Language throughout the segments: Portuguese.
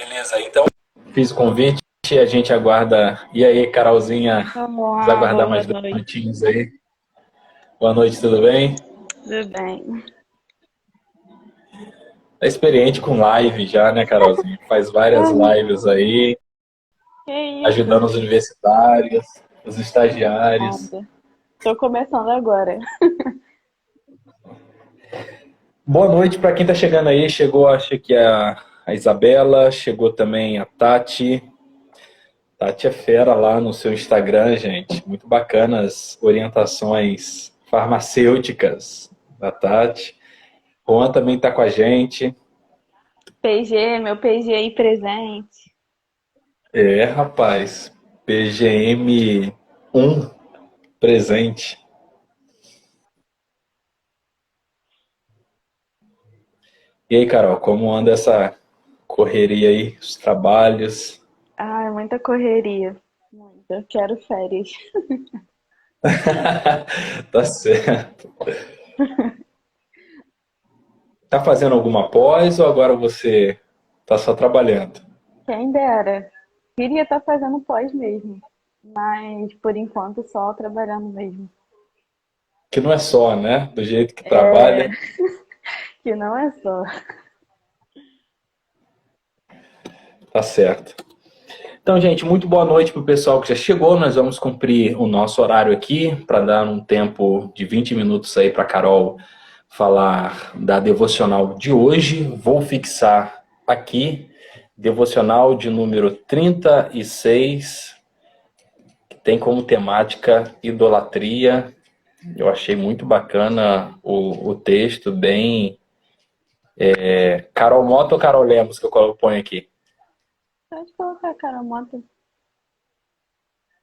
Beleza, então fiz o convite e a gente aguarda. E aí, Carolzinha, vamos Olá, aguardar boa mais 2 noite. minutinhos aí. Boa noite, tudo bem? Tudo bem? Tá experiente com live já, né, Carolzinha? Faz várias Ah, lives aí, que ajudando isso? os universitários, os estagiários. Nada. Tô começando agora. Boa noite para quem está chegando aí. Chegou, acho que a Isabela, chegou também a Tati. Tati é fera lá no seu Instagram, gente. Muito bacanas orientações farmacêuticas da Tati. Juan também está com a gente. PG, meu PG aí presente. É, rapaz. PGM 1 presente. E aí, Carol, como anda essa correria aí, os trabalhos? Ai, muita correria. Muita. Quero férias. Tá certo. Tá fazendo alguma pós ou agora você tá só trabalhando? Quem dera. Queria estar fazendo pós mesmo. Mas, por enquanto, só trabalhando mesmo. Que não é só, né? Do jeito que É, trabalha. que não é só. Tá certo. Então, gente, muito boa noite para o pessoal que já chegou. Nós vamos cumprir o nosso horário aqui para dar um tempo de 20 minutos aí para a Carol falar da devocional de hoje. Vou fixar aqui, devocional de número 36, que tem como temática idolatria. Eu achei muito bacana o texto, bem. Carol Mota ou Carol Lemos que eu ponho aqui? Pode colocar, cara, moto.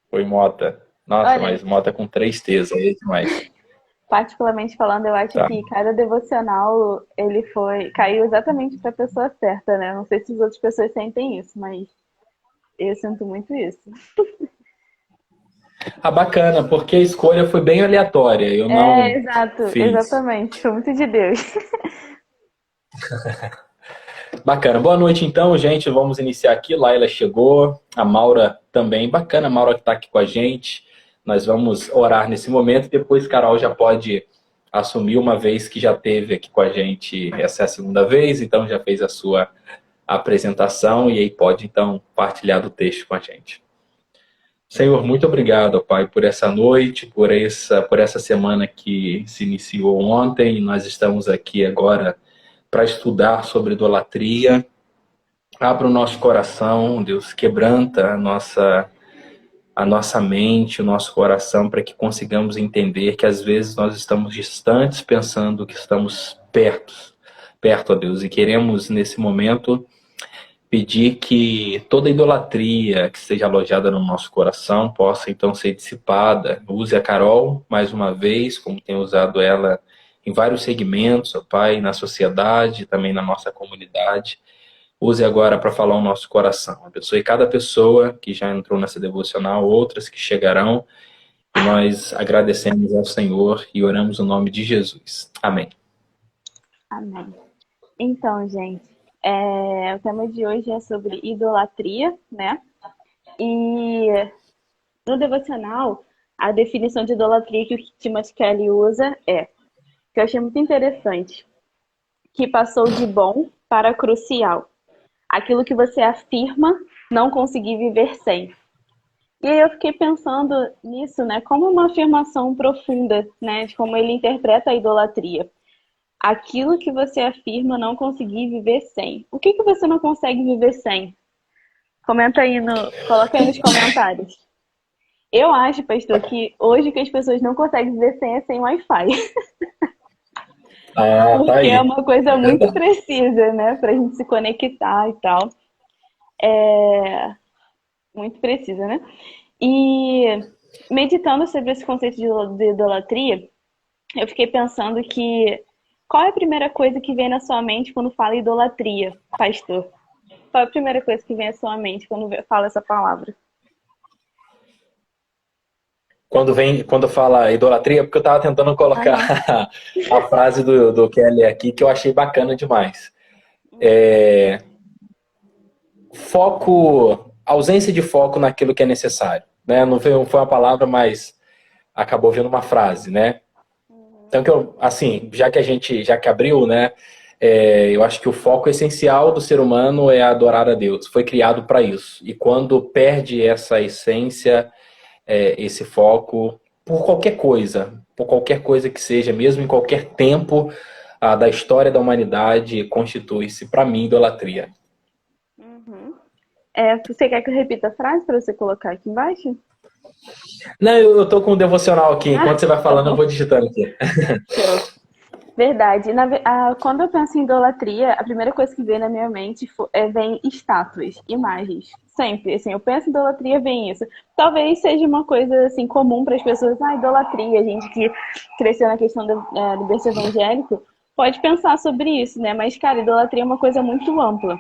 Foi Mota. Nossa, Olha, mas Mota com 3 T's aí é demais. particularmente falando, eu acho Tá. que cada devocional ele caiu exatamente para a pessoa certa, né? Não sei se as outras pessoas sentem isso, mas eu sinto muito isso. Ah, bacana, porque a escolha foi bem aleatória. Eu É, não exato, fiz. exatamente. Foi muito de Deus. Bacana. Boa noite, então, gente. Vamos iniciar aqui. Laila chegou, a Maura também. Bacana, a Maura que está aqui com a gente. Nós vamos orar nesse momento. Depois, Carol já pode assumir, uma vez que já teve aqui com a gente. Essa é a segunda vez, então já fez a sua apresentação e aí pode, então, partilhar do texto com a gente. Senhor, muito obrigado, Pai, por essa noite, por essa semana que se iniciou ontem. Nós estamos aqui agora para estudar sobre idolatria. Abra o nosso coração, Deus, quebranta a nossa mente, o nosso coração, para que consigamos entender que às vezes nós estamos distantes pensando que estamos perto, ó Deus, e queremos nesse momento pedir que toda idolatria que esteja alojada no nosso coração possa então ser dissipada. Use a Carol mais uma vez, como tem usado ela em vários segmentos, ó Pai, na sociedade, também na nossa comunidade. Use agora para falar o nosso coração. Abençoe cada pessoa que já entrou nessa devocional, outras que chegarão. E nós agradecemos ao Senhor e oramos no nome de Jesus. Amém. Amém. Então, gente, o tema de hoje é sobre idolatria, né? E no devocional, a definição de idolatria que o Timothy Kelly usa que eu achei muito interessante, que passou de bom para crucial. Aquilo que você afirma não conseguir viver sem. E aí eu fiquei pensando nisso, né, como uma afirmação profunda, né, de como ele interpreta a idolatria. Aquilo que você afirma não conseguir viver sem. O que que você não consegue viver sem? Coloca aí nos comentários. Eu acho, pastor, que hoje que as pessoas não conseguem viver sem é sem Wi-Fi. Ah, tá Porque é aí. uma coisa É muito verdade. precisa, né, pra gente se conectar e tal. Muito precisa, né? E meditando sobre esse conceito de idolatria, eu fiquei pensando que qual é a primeira coisa que vem na sua mente quando fala idolatria, pastor? Qual é a primeira coisa que vem à sua mente quando fala essa palavra? Quando fala idolatria, porque eu estava tentando colocar Aham. a frase do Kelly aqui, que eu achei bacana demais. foco, ausência de foco naquilo que é necessário, né? Não foi uma palavra, mas acabou vindo uma frase, né? Então, assim, já que abriu, né? Eu acho que o foco essencial do ser humano é adorar a Deus. Foi criado para isso. E quando perde essa essência, esse foco, por qualquer coisa que seja, mesmo em qualquer tempo da história da humanidade, constitui-se, para mim, idolatria. Uhum. Você quer que eu repita a frase para você colocar aqui embaixo? Não, eu tô com o devocional aqui. Enquanto você vai Tá falando, eu bom. vou digitando aqui. Show. Verdade. Quando eu penso em idolatria, a primeira coisa que vem na minha mente vem estátuas, imagens. Sempre, assim, eu penso em idolatria, vem isso. Talvez seja uma coisa, assim, comum para as pessoas. Idolatria, a gente que cresceu na questão do berço evangélico, pode pensar sobre isso, né? Mas, cara, idolatria é uma coisa muito ampla.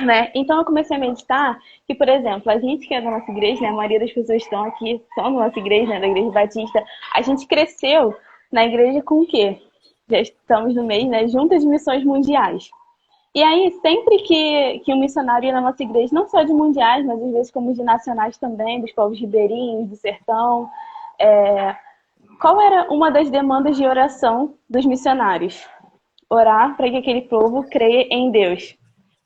Né? Então eu comecei a meditar que, por exemplo, a gente que é da nossa igreja, né, a maioria das pessoas que estão aqui são da nossa igreja, né, da Igreja Batista, a gente cresceu na igreja com o quê? Já estamos no mês, né, juntas de missões mundiais. E aí, sempre que um missionário ia na nossa igreja, não só de mundiais, mas às vezes como de nacionais também, dos povos ribeirinhos, do sertão, qual era uma das demandas de oração dos missionários? Orar para que aquele povo creia em Deus.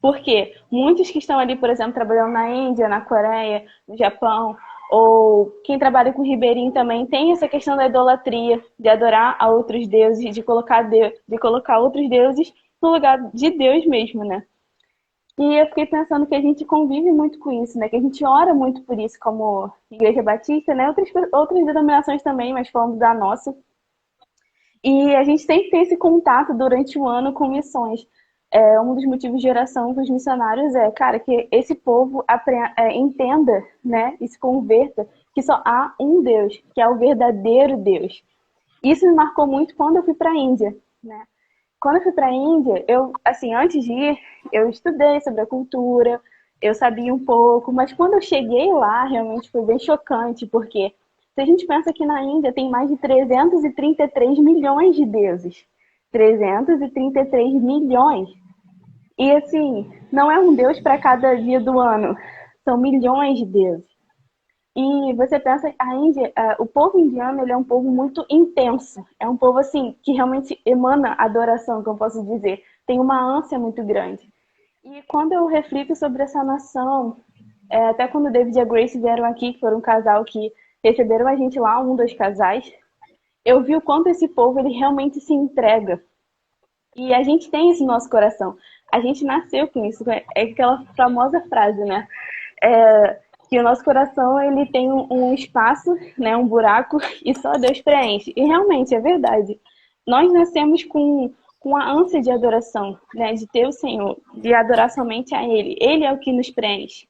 Porque muitos que estão ali, por exemplo, trabalhando na Índia, na Coreia, no Japão, ou quem trabalha com ribeirinho também, tem essa questão da idolatria, de adorar a outros deuses, de colocar outros deuses no lugar de Deus mesmo, né? E eu fiquei pensando que a gente convive muito com isso, né? Que a gente ora muito por isso, como Igreja Batista, né? Outras denominações também, mas falando da nossa. E a gente sempre tem esse contato durante o ano com missões. Um dos motivos de oração dos missionários cara, que esse povo entenda, né, e se converta que só há um Deus, que é o verdadeiro Deus. Isso me marcou muito quando eu fui para a Índia, né? Quando eu fui para a Índia, assim, antes de ir, eu estudei sobre a cultura, eu sabia um pouco, mas quando eu cheguei lá, realmente foi bem chocante, porque se a gente pensa que na Índia tem mais de 333 milhões de deuses. 333 milhões. E assim, não é um Deus para cada dia do ano, são milhões de deuses. E você pensa, a Índia, o povo indiano, ele é um povo muito intenso. É um povo assim que realmente emana adoração, que eu posso dizer. Tem uma ânsia muito grande. E quando eu reflito sobre essa nação, até quando o David e a Grace vieram aqui, que foram um casal que receberam a gente lá, um dos casais, eu vi o quanto esse povo ele realmente se entrega. E a gente tem isso no nosso coração. A gente nasceu com isso. É aquela famosa frase, né? Que o nosso coração ele tem um espaço, né, um buraco, e só Deus preenche. E realmente é verdade. Nós nascemos com a ânsia de adoração, né, de ter o Senhor, de adorar somente a Ele. Ele é o que nos preenche.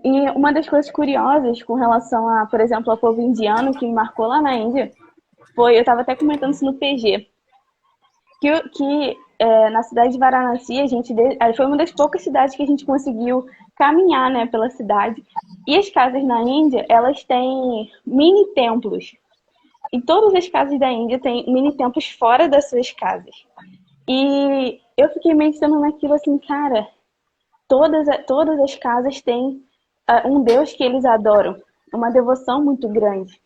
E uma das coisas curiosas com relação a, por exemplo, ao povo indiano, que me marcou lá na Índia, eu estava até comentando isso no PG, que na cidade de Varanasi, foi uma das poucas cidades que a gente conseguiu caminhar, né, pela cidade. E as casas na Índia, elas têm mini templos. E todas as casas da Índia têm mini templos fora das suas casas. E eu fiquei meditando naquilo assim, cara, todas as casas têm um Deus que eles adoram, uma devoção muito grande.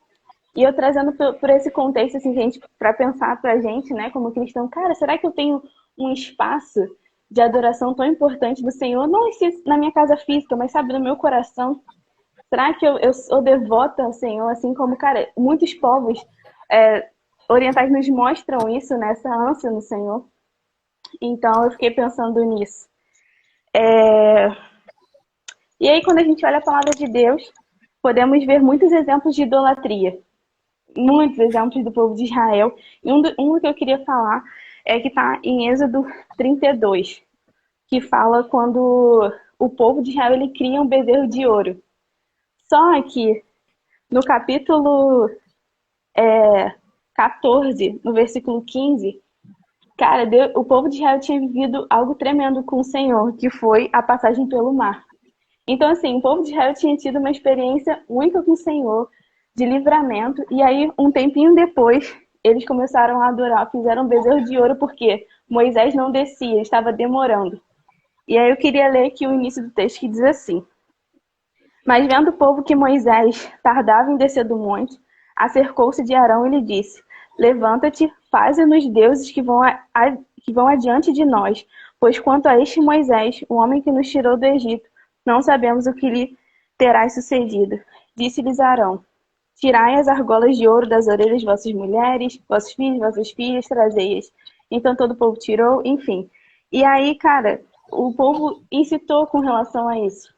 E eu trazendo por esse contexto, assim, gente, para pensar pra gente, né, como cristão, cara, será que eu tenho um espaço de adoração tão importante do Senhor? Não na minha casa física, mas, sabe, no meu coração. Será que eu sou devota ao Senhor, assim como, cara, muitos povos orientais nos mostram isso, né, essa ânsia no Senhor? Então, eu fiquei pensando nisso. E aí, quando a gente olha a palavra de Deus, podemos ver muitos exemplos de idolatria. Muitos exemplos do povo de Israel. E um que eu queria falar é que está em Êxodo 32, que fala quando o povo de Israel ele cria um bezerro de ouro. Só que no capítulo 14, no versículo 15, cara, o povo de Israel tinha vivido algo tremendo com o Senhor, que foi a passagem pelo mar. Então, assim, o povo de Israel tinha tido uma experiência única com o Senhor, de livramento, e aí, um tempinho depois, eles começaram a adorar, fizeram um bezerro de ouro, porque Moisés não descia, estava demorando. E aí eu queria ler aqui o início do texto que diz assim: Mas vendo o povo que Moisés tardava em descer do monte, acercou-se de Arão e lhe disse: Levanta-te, faze-nos deuses que vão adiante de nós, pois quanto a este Moisés, o homem que nos tirou do Egito, não sabemos o que lhe terá sucedido. Disse-lhes Arão: Tirai as argolas de ouro das orelhas de vossas mulheres, vossos filhos, vossas filhas, trazei-as. Então todo o povo tirou, enfim. E aí, cara, o povo incitou com relação a isso.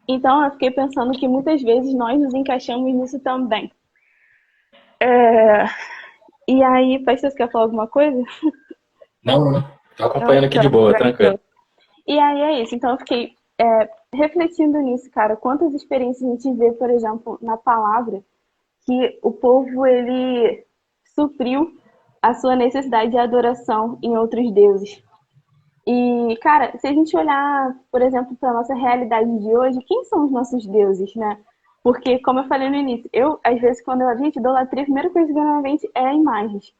Então eu fiquei pensando que muitas vezes nós nos encaixamos nisso também. E aí, pastor, você quer falar alguma coisa? Não, tô Não, acompanhando aqui de então, boa, tranquilo. tranquilo. E aí é isso. Então eu fiquei refletindo nisso, cara. Quantas experiências a gente vê, por exemplo, na palavra, que o povo ele supriu a sua necessidade de adoração em outros deuses. E, cara, se a gente olhar, por exemplo, para a nossa realidade de hoje, quem são os nossos deuses, né? Porque, como eu falei no início, às vezes, quando eu gente idolatria, a primeira coisa que vem na minha mente é imagens.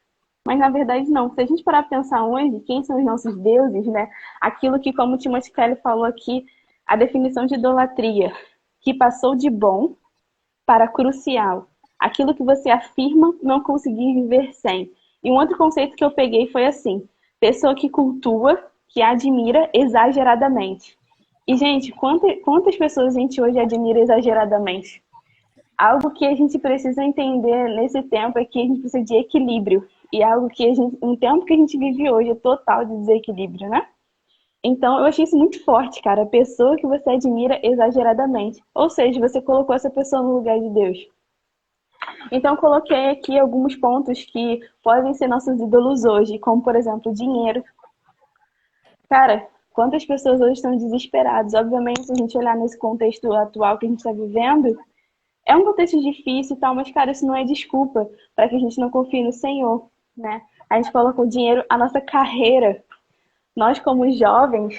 Mas, na verdade, não. Se a gente parar para pensar hoje, quem são os nossos deuses, né? Aquilo que, como o Timothy Kelly falou aqui, a definição de idolatria, que passou de bom para crucial. Aquilo que você afirma não conseguir viver sem. E um outro conceito que eu peguei foi assim: pessoa que cultua, que admira exageradamente. E, gente, quantas pessoas a gente hoje admira exageradamente? Algo que a gente precisa entender nesse tempo é que a gente precisa de equilíbrio. E algo que um tempo que a gente vive hoje é total de desequilíbrio, né? Então, eu achei isso muito forte, cara. A pessoa que você admira exageradamente. Ou seja, você colocou essa pessoa no lugar de Deus. Então, eu coloquei aqui alguns pontos que podem ser nossos ídolos hoje, como, por exemplo, dinheiro. Cara, quantas pessoas hoje estão desesperadas? Obviamente, se a gente olhar nesse contexto atual que a gente está vivendo, é um contexto difícil e tal, mas, cara, isso não é desculpa para que a gente não confie no Senhor, né? A gente coloca o dinheiro, a nossa carreira. Nós, como jovens,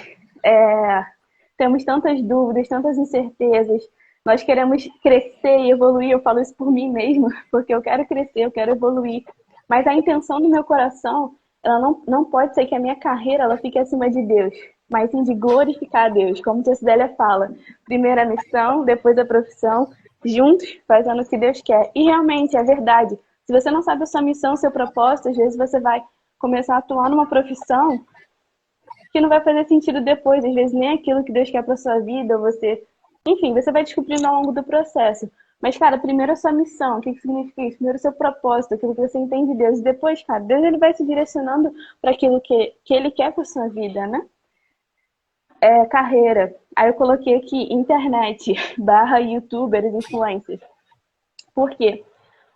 temos tantas dúvidas, tantas incertezas. Nós queremos crescer e evoluir. Eu falo isso por mim mesma, porque eu quero crescer, eu quero evoluir. Mas a intenção do meu coração, ela não pode ser que a minha carreira ela fique acima de Deus, mas sim de glorificar a Deus. Como a tia Célia fala, primeiro a missão, depois a profissão, juntos fazendo o que Deus quer. E realmente é verdade. Se você não sabe a sua missão, seu propósito, às vezes você vai começar a atuar numa profissão que não vai fazer sentido depois, às vezes nem aquilo que Deus quer para sua vida, você, enfim, você vai descobrindo ao longo do processo. Mas, cara, primeiro a sua missão, o que significa isso? Primeiro o seu propósito, aquilo que você entende de Deus. E depois, cara, Deus ele vai se direcionando para aquilo que ele quer para sua vida, né? Carreira. Aí eu coloquei aqui internet, barra youtubers, influencers. Por quê?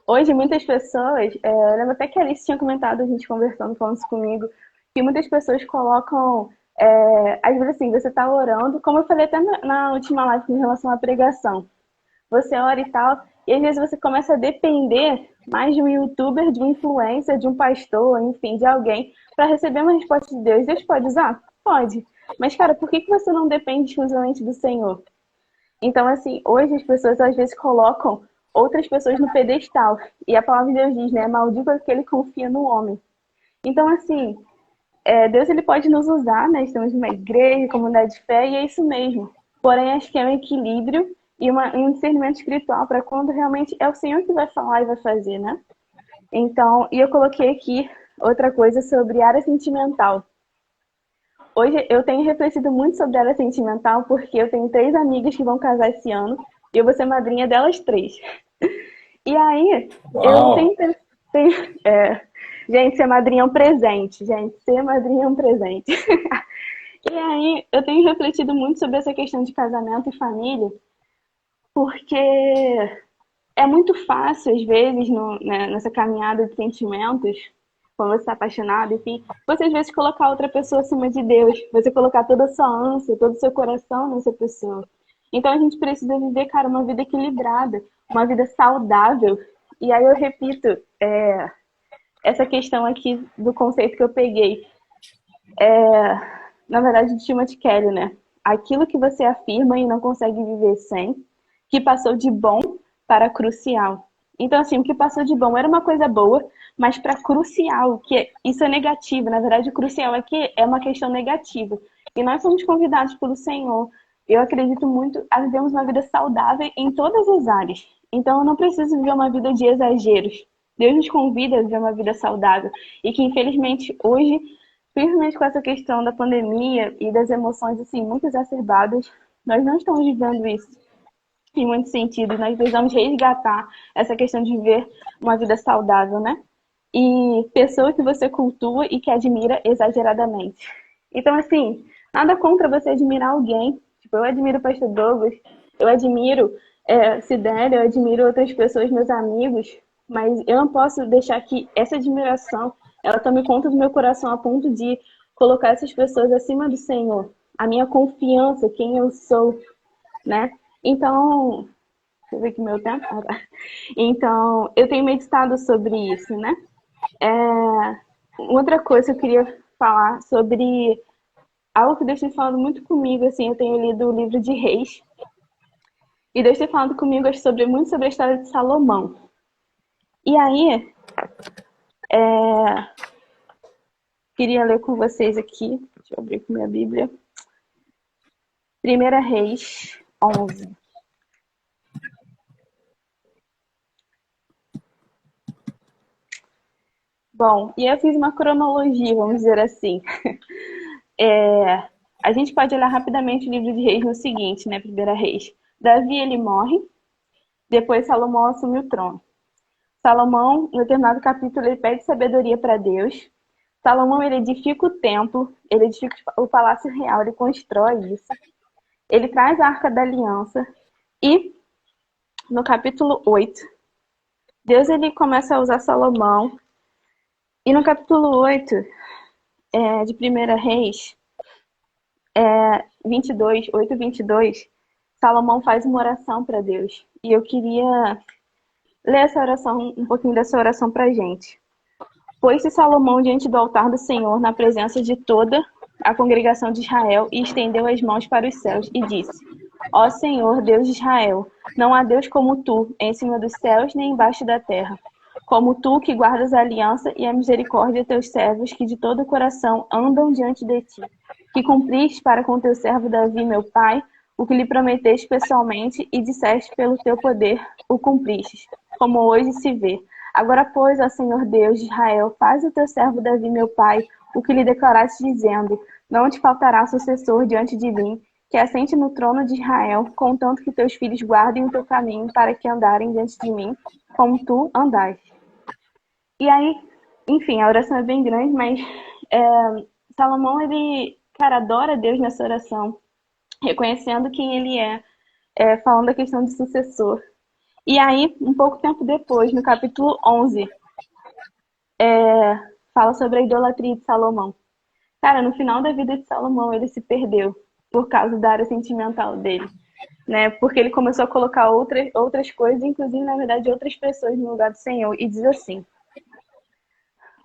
Hoje muitas pessoas, eu lembro até que a Alice tinha comentado, a gente conversando, falando isso comigo, que muitas pessoas colocam, às vezes assim, você está orando, como eu falei até na última live em relação à pregação. Você ora e tal, e às vezes você começa a depender mais de um youtuber, de um influencer, de um pastor, enfim, de alguém, para receber uma resposta de Deus. Deus pode usar? Pode. Mas, cara, por que você não depende exclusivamente do Senhor? Então, assim, hoje as pessoas às vezes colocam outras pessoas no pedestal. E a palavra de Deus diz, né? Maldito aquele que confia no homem. Então, assim, Deus ele pode nos usar, né? Estamos numa igreja, comunidade de fé, e é isso mesmo. Porém, acho que é um equilíbrio e um discernimento espiritual para quando realmente é o Senhor que vai falar e vai fazer, né? Então, e eu coloquei aqui outra coisa sobre área sentimental. Hoje eu tenho refletido muito sobre área sentimental porque eu tenho 3 amigas que vão casar esse ano e eu vou ser madrinha delas 3. E aí, eu Uau! gente, ser madrinha é um presente, gente. Ser madrinha é um presente. E aí, eu tenho refletido muito sobre essa questão de casamento e família, porque é muito fácil, às vezes, nessa caminhada de sentimentos, quando você está apaixonado, enfim, você às vezes colocar outra pessoa acima de Deus, você colocar toda a sua ânsia, todo o seu coração nessa pessoa. Então a gente precisa viver, cara, uma vida equilibrada, uma vida saudável. E aí eu repito, essa questão aqui do conceito que eu peguei, na verdade, de Timothy Kelly, né? Aquilo que você afirma e não consegue viver sem, que passou de bom para crucial. Então, assim, o que passou de bom era uma coisa boa, mas para crucial, isso é negativo. Na verdade, o crucial é que é uma questão negativa. E nós somos convidados pelo Senhor, eu acredito muito, a vivermos uma vida saudável em todas as áreas. Então, eu não preciso viver uma vida de exageros. Deus nos convida a viver uma vida saudável. E que, infelizmente, hoje, principalmente com essa questão da pandemia e das emoções, assim, muito exacerbadas, nós não estamos vivendo isso em muitos sentidos. Nós precisamos resgatar essa questão de viver uma vida saudável, né? E pessoa que você cultua e que admira exageradamente. Então, assim, nada contra você admirar alguém. Tipo, eu admiro o Pastor Douglas, eu admiro Cidélia, eu admiro outras pessoas, meus amigos, mas eu não posso deixar que essa admiração, ela tome conta do meu coração a ponto de colocar essas pessoas acima do Senhor. A minha confiança, quem eu sou, né? Então, deixa eu ver aqui meu tempo. Ah, tá. Então, eu tenho meditado sobre isso, né? Outra coisa que eu queria falar sobre algo que Deus tem falado muito comigo, assim, eu tenho lido o livro de Reis, e Deus tem falado comigo muito sobre a história de Salomão. E aí, queria ler com vocês aqui, deixa eu abrir com minha Bíblia, 1 Reis 11. Bom, e eu fiz uma cronologia, vamos dizer assim. A gente pode olhar rapidamente o livro de Reis no seguinte, né? 1 Reis. Davi, ele morre, depois Salomão assume o trono. Salomão, em determinado capítulo, ele pede sabedoria para Deus. Salomão, ele edifica o templo, ele edifica o palácio real, ele constrói isso. Ele traz a Arca da Aliança. E, no capítulo 8, Deus, ele começa a usar Salomão. E no capítulo 8 de 1 Reis, 22, 8 e 22, Salomão faz uma oração para Deus. E eu queria ler essa oração, um pouquinho dessa oração para a gente. Pôs-se Salomão diante do altar do Senhor, na presença de toda a congregação de Israel, e estendeu as mãos para os céus e disse: Ó Senhor, Deus de Israel, não há Deus como tu, em cima dos céus nem embaixo da terra. Como tu, que guardas a aliança e a misericórdia de teus servos, que de todo o coração andam diante de ti, que cumpriste para com teu servo Davi, meu pai, o que lhe prometeste pessoalmente e disseste pelo teu poder, o cumpristes, como hoje se vê. Agora, pois, ó Senhor Deus de Israel, faz o teu servo Davi, meu pai, o que lhe declaraste, dizendo: Não te faltará sucessor diante de mim, que assente no trono de Israel, contanto que teus filhos guardem o teu caminho para que andarem diante de mim, como tu andaste. E aí, enfim, a oração é bem grande, mas Salomão, ele, cara, adora Deus nessa oração, reconhecendo quem ele falando da questão de sucessor. E aí, um pouco tempo depois, no capítulo 11, fala sobre a idolatria de Salomão. Cara, no final da vida de Salomão, ele se perdeu por causa da área sentimental dele, né? Porque ele começou a colocar outras coisas, inclusive, na verdade, outras pessoas no lugar do Senhor. E diz assim: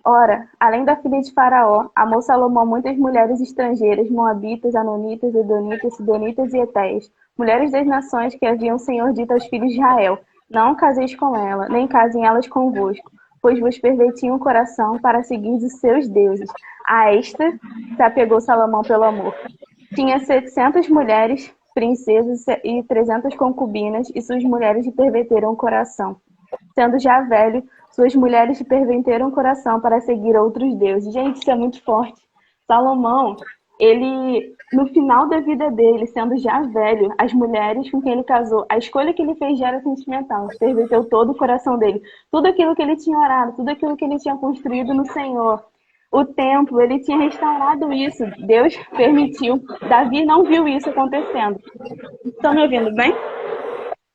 Ora, além da filha de Faraó, amou Salomão muitas mulheres estrangeiras, moabitas, anonitas, edonitas, sidonitas e etéias, mulheres das nações que haviam o Senhor dito aos filhos de Israel: Não caseis com ela, nem casem elas convosco, pois vos pervertiam o coração para seguir os seus deuses. A esta se apegou Salomão pelo amor. Tinha 700 mulheres, princesas e 300 concubinas, e suas mulheres lhe perverteram o coração. Sendo já velho, suas mulheres lhe perverteram o coração para seguir outros deuses. Gente, isso é muito forte. Salomão, ele, no final da vida dele, sendo já velho, as mulheres com quem ele casou, a escolha que ele fez já era sentimental, perverteu todo o coração dele. Tudo aquilo que ele tinha orado, tudo aquilo que ele tinha construído no Senhor, o templo, ele tinha restaurado isso. Deus permitiu. Davi não viu isso acontecendo. Estão me ouvindo bem?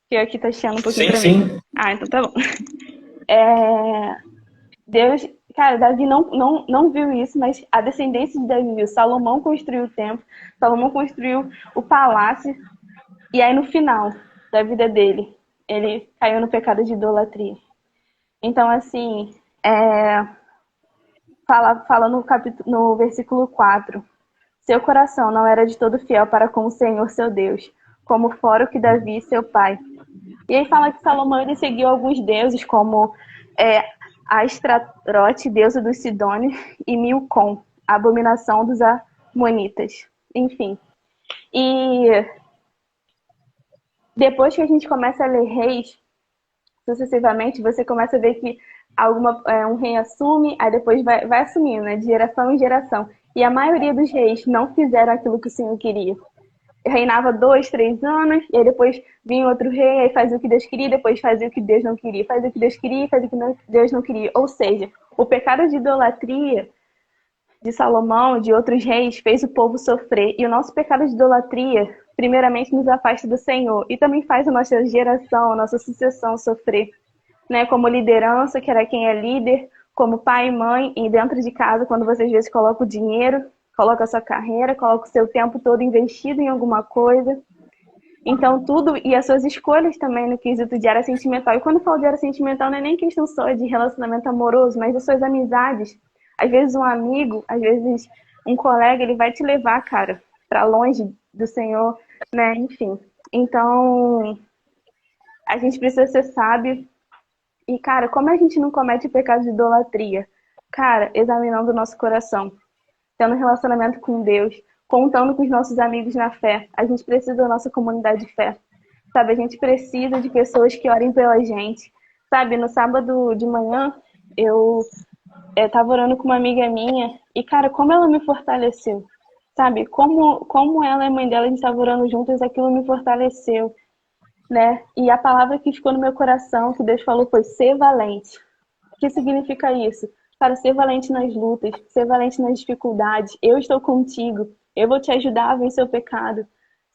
Porque aqui tá chiando um pouquinho pra mim. Sim. Ah, então tá bom. Deus, cara, Davi não viu isso, mas a descendência de Davi viu. Salomão construiu o templo, Salomão construiu o palácio, e aí no final da vida dele, ele caiu no pecado de idolatria. Então, assim, fala no versículo 4: Seu coração não era de todo fiel para com o Senhor seu Deus, como fora o que Davi, seu pai. E aí fala que Salomão ele seguiu alguns deuses, como Astarote, deusa dos Sidônios, e Milcom, a abominação dos Amonitas. Enfim. E depois que a gente começa a ler Reis, sucessivamente, você começa a ver que um rei assume, aí depois vai assumindo, né, de geração em geração. E a maioria dos reis não fizeram aquilo que o Senhor queria. Reinava 2, 3 anos, e aí depois vinha outro rei, aí fazia o que Deus queria, depois fazia o que Deus não queria. Fazia o que Deus queria, fazia o que Deus não queria. Ou seja, o pecado de idolatria de Salomão, de outros reis, fez o povo sofrer. E o nosso pecado de idolatria, primeiramente, nos afasta do Senhor. E também faz a nossa geração, a nossa sucessão sofrer. Né? Como liderança, que era quem é líder, como pai e mãe, e dentro de casa, quando você às vezes coloca o dinheiro, coloca a sua carreira, coloca o seu tempo todo investido em alguma coisa. Então, tudo, e as suas escolhas também no quesito de área sentimental. E quando eu falo de área sentimental, não é nem questão só de relacionamento amoroso, mas das suas amizades. Às vezes um amigo, às vezes um colega, ele vai te levar, cara, para longe do Senhor, né? Enfim. Então, a gente precisa ser sábio. E, cara, como a gente não comete o pecado de idolatria? Cara, examinando o nosso coração, tendo um relacionamento com Deus, contando com os nossos amigos na fé. A gente precisa da nossa comunidade de fé. Sabe, a gente precisa de pessoas que orem pela gente. Sabe, no sábado de manhã, eu tava orando com uma amiga minha e, cara, como ela me fortaleceu. Sabe, como ela e a mãe dela, a gente tava orando juntas, aquilo me fortaleceu, né? E a palavra que ficou no meu coração, que Deus falou, foi ser valente. O que significa isso? Para ser valente nas lutas, ser valente nas dificuldades. Eu estou contigo, eu vou te ajudar a vencer o pecado,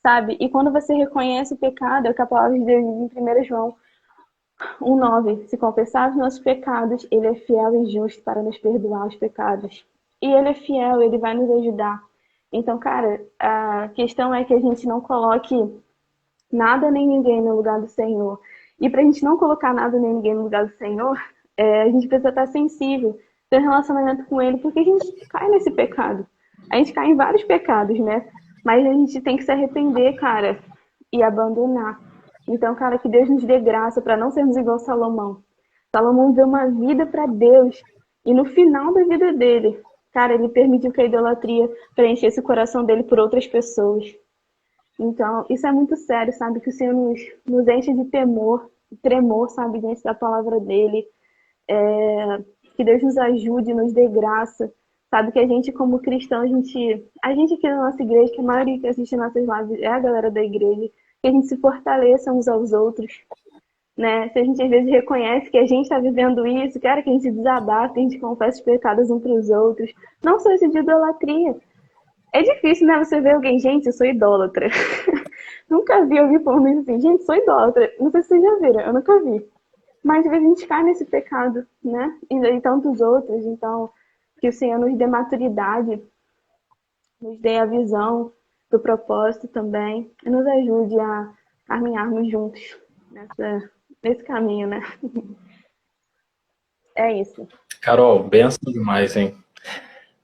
sabe? E quando você reconhece o pecado, é o que a palavra de Deus diz em 1 João 1,9. Se confessar os nossos pecados, ele é fiel e justo para nos perdoar os pecados. E ele é fiel, ele vai nos ajudar. Então, cara, a questão é que a gente não coloque nada nem ninguém no lugar do Senhor. E para a gente não colocar nada nem ninguém no lugar do Senhor, a gente precisa estar sensível, ter um relacionamento com Ele, porque a gente cai nesse pecado. A gente cai em vários pecados, né? Mas a gente tem que se arrepender, cara, e abandonar. Então, cara, que Deus nos dê graça para não sermos igual Salomão. Salomão deu uma vida para Deus. E no final da vida dele, cara, ele permitiu que a idolatria preenchesse o coração dele por outras pessoas. Então, isso é muito sério, sabe? Que o Senhor nos enche de temor, tremor, sabe? Diante da palavra dele. Que Deus nos ajude, nos dê graça. Sabe que a gente, como cristão, a gente aqui na nossa igreja, que a maioria que assiste nossas lives é a galera da igreja, que a gente se fortaleça uns aos outros, né? Se a gente às vezes reconhece que a gente está vivendo isso, cara, que a gente se desabafa, que a gente confessa os pecados uns para os outros. Não só isso de idolatria. É difícil, né? Você ver alguém, gente, eu sou idólatra. Nunca vi alguém falando isso assim, gente, sou idólatra. Não sei se vocês já viram, eu nunca vi. Mas às vezes a gente cai nesse pecado, né? E tantos outros. Então, que o Senhor nos dê maturidade, nos dê a visão do propósito também, e nos ajude a caminharmos juntos nesse caminho, né? É isso. Carol, benção demais, hein?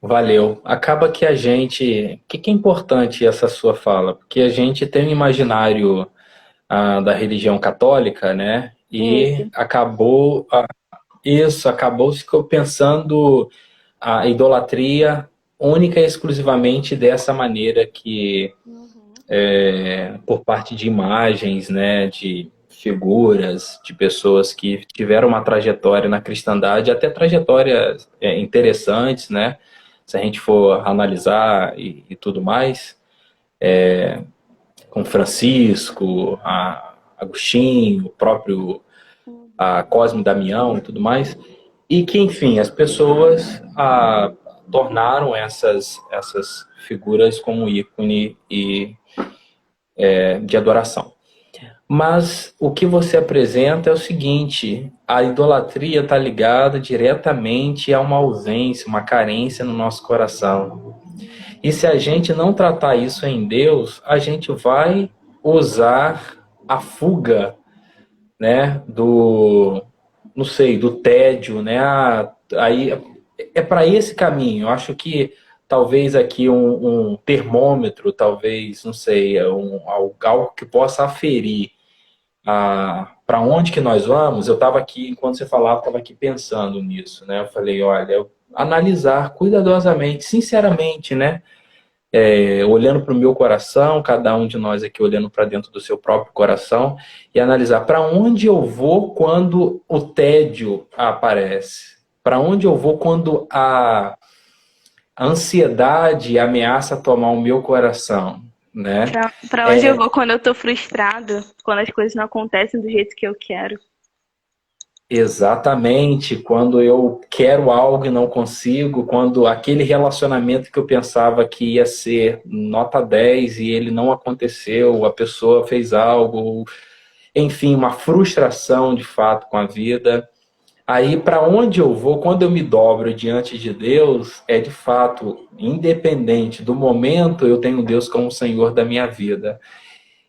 Valeu. Acaba que a gente. O que é importante essa sua fala? Porque a gente tem um imaginário da religião católica, né? E Isso. acabou. Acabou se pensando a idolatria única e exclusivamente dessa maneira que por parte de imagens, né, de figuras, de pessoas que tiveram uma trajetória na cristandade, até trajetórias interessantes, né, se a gente for analisar e tudo mais, com Francisco, Agostinho, o próprio Cosme Damião e tudo mais, e que, enfim, as pessoas tornaram essas figuras como ícone de adoração. Mas o que você apresenta é o seguinte: a idolatria está ligada diretamente a uma ausência, uma carência no nosso coração. E se a gente não tratar isso em Deus, a gente vai usar a fuga, né, não sei, do tédio, né? Aí é para esse caminho. Eu acho que talvez aqui um termômetro, talvez, não sei, algo que possa aferir para onde que nós vamos, eu estava aqui, enquanto você falava, estava aqui pensando nisso, né? Eu falei, olha, analisar cuidadosamente, sinceramente, né? Olhando para o meu coração, cada um de nós aqui olhando para dentro do seu próprio coração e analisar para onde eu vou quando o tédio aparece, para onde eu vou quando a ansiedade ameaça tomar o meu coração, né? Pra onde eu vou quando eu tô frustrado, quando as coisas não acontecem do jeito que eu quero. Exatamente, quando eu quero algo e não consigo, quando aquele relacionamento que eu pensava que ia ser nota 10 e ele não aconteceu, a pessoa fez algo, enfim, uma frustração de fato com a vida. Aí, para onde eu vou, quando eu me dobro diante de Deus, é de fato, independente do momento, eu tenho Deus como Senhor da minha vida.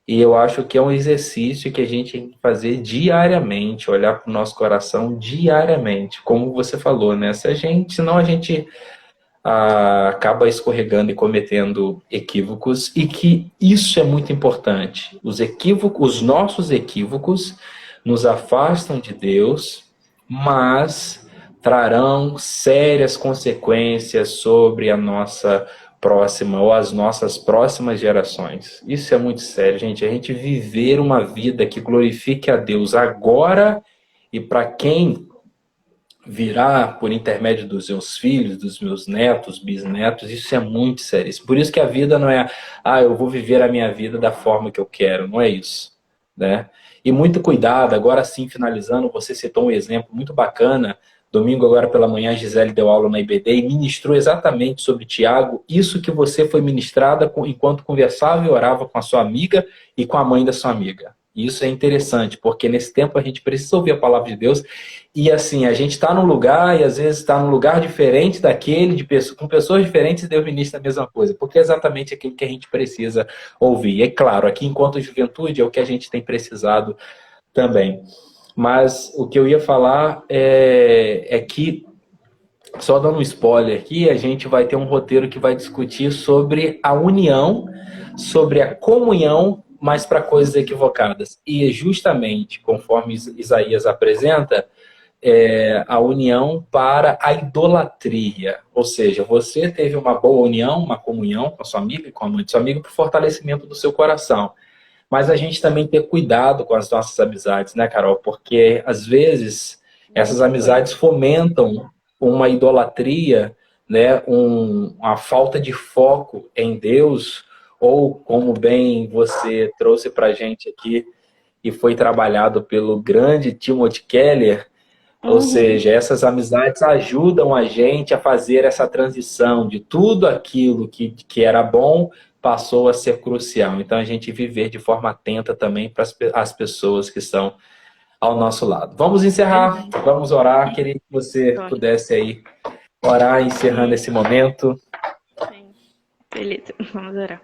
E eu acho que é um exercício que a gente tem que fazer diariamente, olhar para o nosso coração diariamente, como você falou, né? Senão a gente acaba escorregando e cometendo equívocos, e que isso é muito importante. Os equívocos, os nossos equívocos, nos afastam de Deus, mas trarão sérias consequências sobre a nossa próxima ou as nossas próximas gerações. Isso é muito sério, gente. A gente viver uma vida que glorifique a Deus agora e para quem virá por intermédio dos meus filhos, dos meus netos, bisnetos, isso é muito sério. Por isso que a vida não é, eu vou viver a minha vida da forma que eu quero, não é isso, né? E muito cuidado, agora sim, finalizando, você citou um exemplo muito bacana. Domingo, agora pela manhã, a Gisele deu aula na IBD e ministrou exatamente sobre Tiago, isso que você foi ministrada enquanto conversava e orava com a sua amiga e com a mãe da sua amiga. Isso é interessante, porque nesse tempo a gente precisa ouvir a palavra de Deus. E assim, a gente está num lugar e às vezes está num lugar diferente daquele, com pessoas diferentes, e Deus ministra a mesma coisa, porque é exatamente aquilo que a gente precisa ouvir. E é claro, aqui enquanto juventude é o que a gente tem precisado também. Mas o que eu ia falar é que, só dando um spoiler aqui, a gente vai ter um roteiro que vai discutir sobre a união, sobre a comunhão, mas para coisas equivocadas. E justamente, conforme Isaías apresenta, a união para a idolatria. Ou seja, você teve uma boa união, uma comunhão com a sua amiga e com a mãe de seu amigo para o fortalecimento do seu coração. Mas a gente também ter cuidado com as nossas amizades, né, Carol? Porque, às vezes, essas amizades fomentam uma idolatria, né? Uma falta de foco em Deus, ou, como bem você trouxe para a gente aqui, e foi trabalhado pelo grande Timothy Keller, ou seja, essas amizades ajudam a gente a fazer essa transição de tudo aquilo que era bom passou a ser crucial. Então, a gente viver de forma atenta também para as pessoas que estão ao nosso lado. Vamos encerrar, vamos orar. Queria que você pudesse aí orar, encerrando esse momento. Sim. Beleza, vamos orar.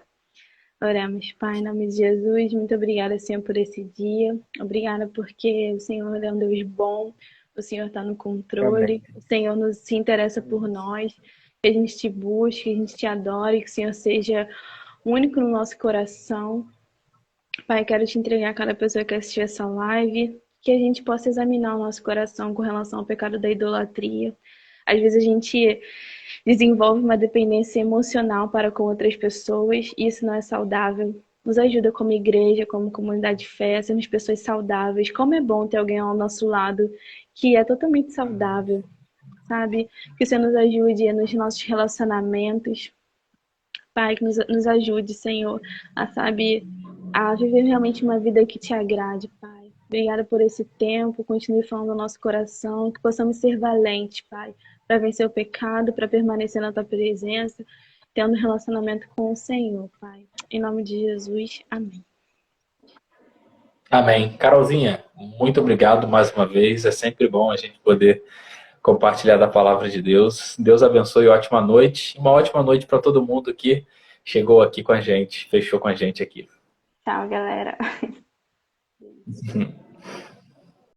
Oramos, Pai, em nome de Jesus. Muito obrigada, Senhor, por esse dia. Obrigada porque o Senhor é um Deus bom. O Senhor está no controle. Amém. O Senhor se interessa por nós. Que a gente te busque, que a gente te adore. Que o Senhor seja único no nosso coração. Pai, quero te entregar a cada pessoa que assistiu essa live. Que a gente possa examinar o nosso coração com relação ao pecado da idolatria. Às vezes a gente desenvolve uma dependência emocional para com outras pessoas, e isso não é saudável. Nos ajuda como igreja, como comunidade de fé, sermos pessoas saudáveis. Como é bom ter alguém ao nosso lado que é totalmente saudável, sabe? Que o Senhor nos ajude nos nossos relacionamentos. Pai, que nos ajude, Senhor, a viver realmente uma vida que te agrade, Pai. Obrigada por esse tempo, continue falando no nosso coração, que possamos ser valentes, Pai, para vencer o pecado, para permanecer na tua presença, tendo relacionamento com o Senhor, Pai. Em nome de Jesus, amém. Amém. Carolzinha, muito obrigado mais uma vez. É sempre bom a gente poder compartilhar da palavra de Deus. Deus abençoe, ótima noite. Uma ótima noite para todo mundo que chegou aqui com a gente, fechou com a gente aqui. Tchau, galera.